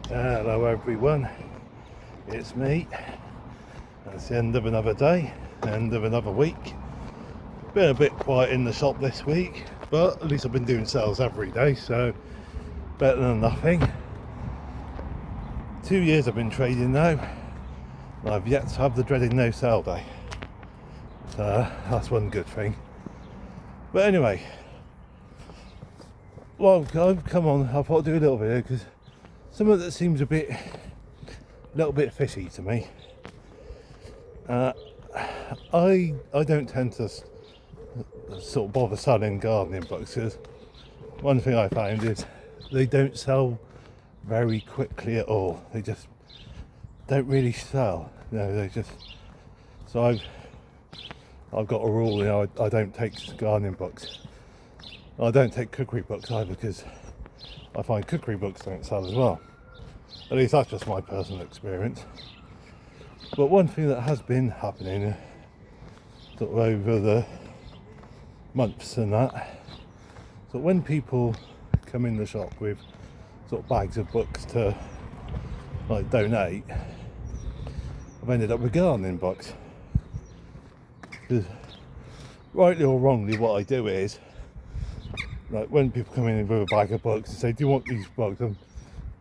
Hello everyone, it's me. It's the end of another day, end of another week. Been a bit quiet in the shop this week, but at least I've been doing sales every day, so better than nothing. 2 years I've been trading now, and I've yet to have the dreaded no sale day. So that's one good thing. But anyway, well, I've come on, I thought I'd do a little video because some of that seems a little bit fishy to me. I don't tend to sort of bother selling gardening books because one thing I found is they don't sell very quickly at all. They just don't really sell. They just. So I've got a rule. I don't take gardening books. I don't take cookery books either because I find cookery books don't sell as well. At least that's just my personal experience. But one thing that has been happening sort of over the months and that, so when people come in the shop with sort of bags of books to like donate, I've ended up with gardening books. Because rightly or wrongly, what I do is, like when people come in with a bag of books and say, do you want these books? I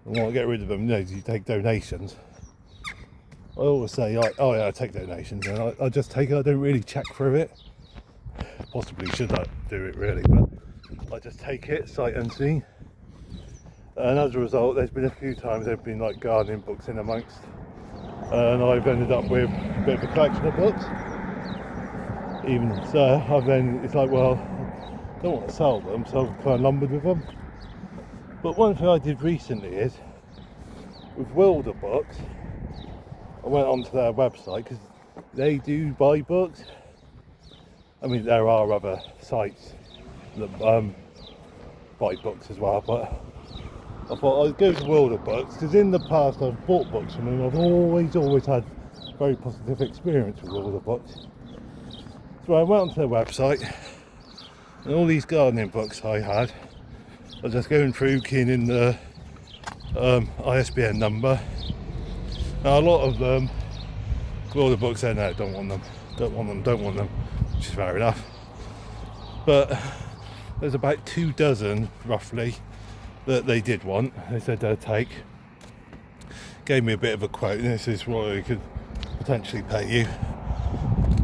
want to get rid of them. Do you take donations? I always say, oh yeah, I take donations, and I just take it. I don't really check through it. Possibly should I do it really, but I just take it sight unseen. And as a result, there's been a few times there've been like gardening books in amongst, and I've ended up with a bit of a collection of books. Even so, it's like, well, I don't want to sell them, so I've kind of lumbered with them. But one thing I did recently is, with Wilder Books, I went onto their website because they do buy books. I mean, there are other sites that buy books as well, but I thought I'd go to Wilder Books because in the past I've bought books from them. I've always had very positive experience with Wilder Books. So I went onto their website, and all these gardening books I had, I was just going through, keying in the ISBN number. Now a lot of them, Wilder Books said no, don't want them, which is fair enough. But there's about 24 roughly that they did want. They said they'd take. Gave me a bit of a quote, and this is what I could potentially pay you.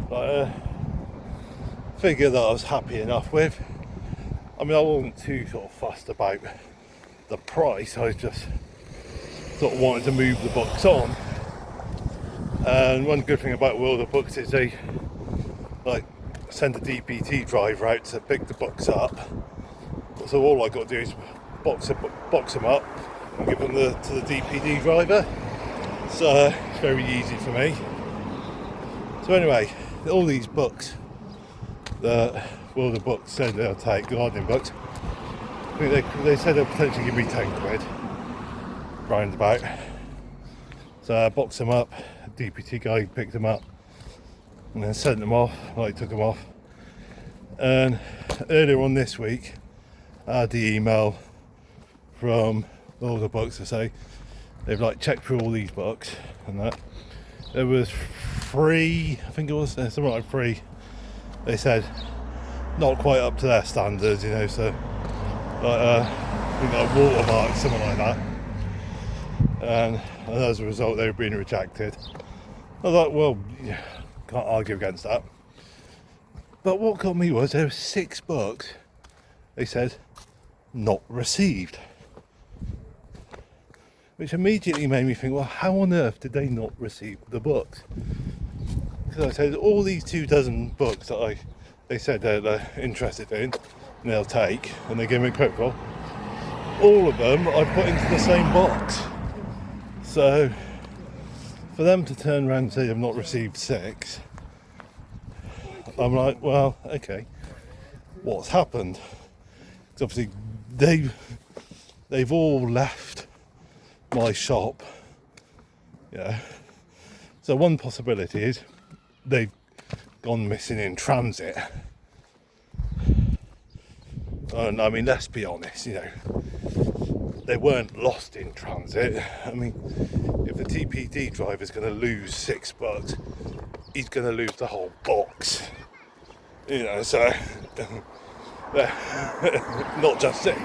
But figure that I was happy enough with. I mean, I wasn't too sort of fussed about the price. I just sort of wanted to move the books on. And one good thing about Wilder Books is they like send a DPT driver out to pick the books up. So all I got to do is box them up and give them to the DPT driver. So it's very easy for me. So anyway, all these books that Wilder Books said they'll take, gardening books, I think they said they'll potentially give me 10 quid, roundabout. So I boxed them up, DPT guy picked them up, and then sent them off, took them off. And earlier on this week, I had the email from Wilder Books to say they've checked through all these books and that. There was 3, I think it was, something like 3. They said not quite up to their standards, so I think watermarks, something like that. And as a result, they were being rejected. I was like, well, yeah, can't argue against that. But what got me was there were 6 books, they said, not received. Which immediately made me think, well, how on earth did they not receive the books? Because I said, all these 24 books that they said they're interested in, and they'll take, and they give me a quote for, all of them I put into the same box. So, for them to turn around and say they've not received 6, I'm like, well, okay, what's happened? Because obviously they've all left my shop. Yeah. So one possibility is they've gone missing in transit. And I mean, let's be honest, they weren't lost in transit. I mean, if the DPD driver's going to lose $6, he's going to lose the whole box. You know, so not just six.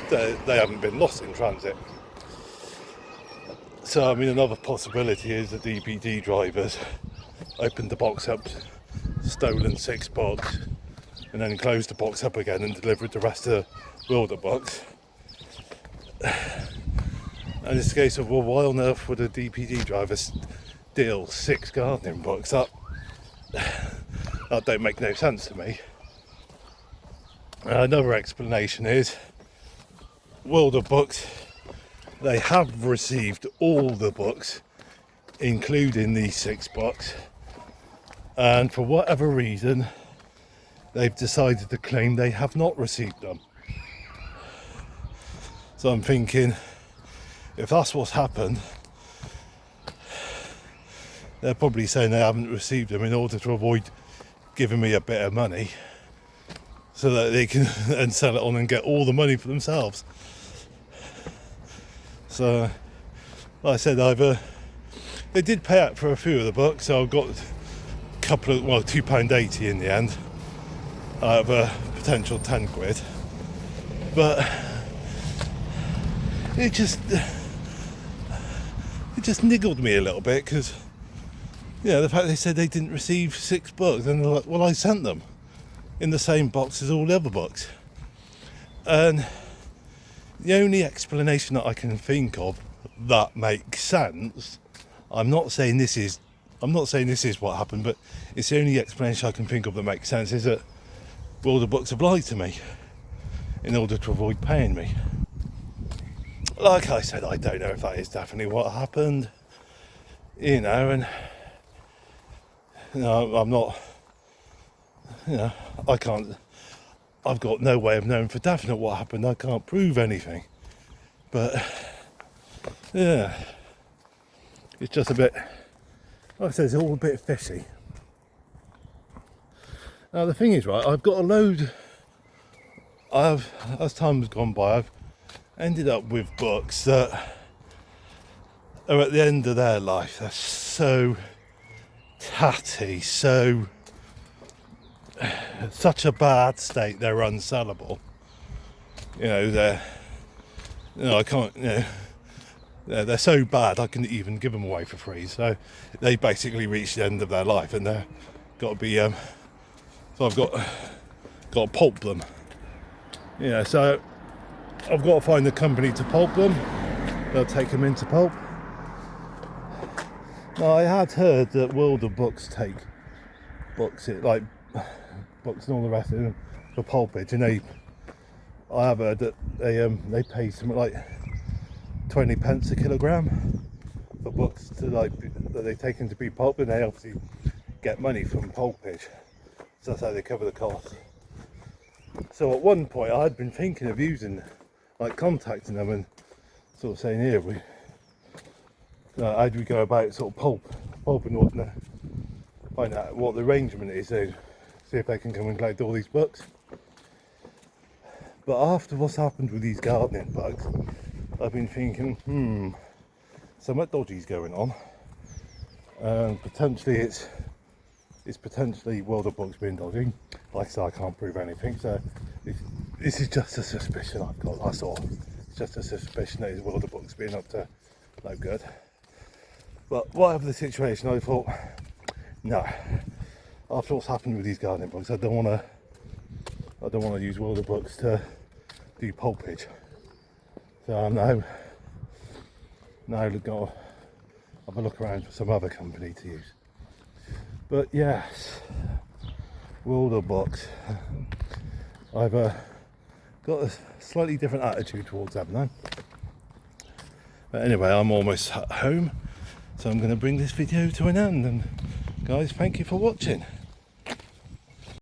They haven't been lost in transit. So I mean, another possibility is the DPD drivers opened the box up, stolen $6, and then closed the box up again and delivered the rest of the Wilder box. And it's a case of, well, why on earth would a DPD driver steal 6 gardening books? That don't make no sense to me. Another explanation is Wilder Books, they have received all the books, including these 6 books, and for whatever reason they've decided to claim they have not received them. So I'm thinking, if that's what's happened, they're probably saying they haven't received them in order to avoid giving me a bit of money, so that they can then sell it on and get all the money for themselves. So, like I said, they did pay out for a few of the books, so I've got a couple of, well, £2.80 in the end, out of a potential £10. But it just niggled me a little bit, because, you know, the fact they said they didn't receive 6 books, and they're like, well, I sent them in the same box as all the other books. And the only explanation that I can think of that makes sense, I'm not saying this is what happened, but it's the only explanation I can think of that makes sense, is that Wilder Books have lied to me in order to avoid paying me. Like I said, I don't know if that is definitely what happened, you know, and you know, I'm not, you know, I've got no way of knowing for definite what happened. I can't prove anything, but yeah, it's just a bit, like I said, it's all a bit fishy. Now the thing is, right, I've got a load, as time has gone by, I've ended up with books that are at the end of their life. They're so tatty, such a bad state, they're unsellable. You know, I can't, you know, they're so bad I couldn't even give them away for free. So they basically reached the end of their life, and they're got to be, so I've got to pulp them. You know, so I've got to find a company to pulp them. They'll take them into pulp. Now, I had heard that Wilder Books take books, like books and all the rest of them, for pulpage, and I have heard that they pay something like 20 pence a kilogram for books to, like, that they take into be pulp, and they obviously get money from pulpage, so that's how they cover the cost. So at one point I had been thinking of using, like, contacting them and sort of saying, here, how do we go about sort of pulping what, find out what the arrangement is, so see if they can come and collect all these books. But after what's happened with these gardening bugs, I've been thinking, something dodgy's going on, and potentially it's potentially Wilder Books being dodgy. Like I said, I can't prove anything, so this is just a suspicion I've got, that's all. It's just a suspicion that it's Wilder Books being up to no good. But whatever the situation, I thought, no, after what's happened with these gardening books, I don't want to use Wilder Books to do pulpage. So I'm now going to have a look around for some other company to use. But yes, Wilder Books, I've got a slightly different attitude towards them now. But anyway, I'm almost at home, so I'm going to bring this video to an end, and guys, thank you for watching.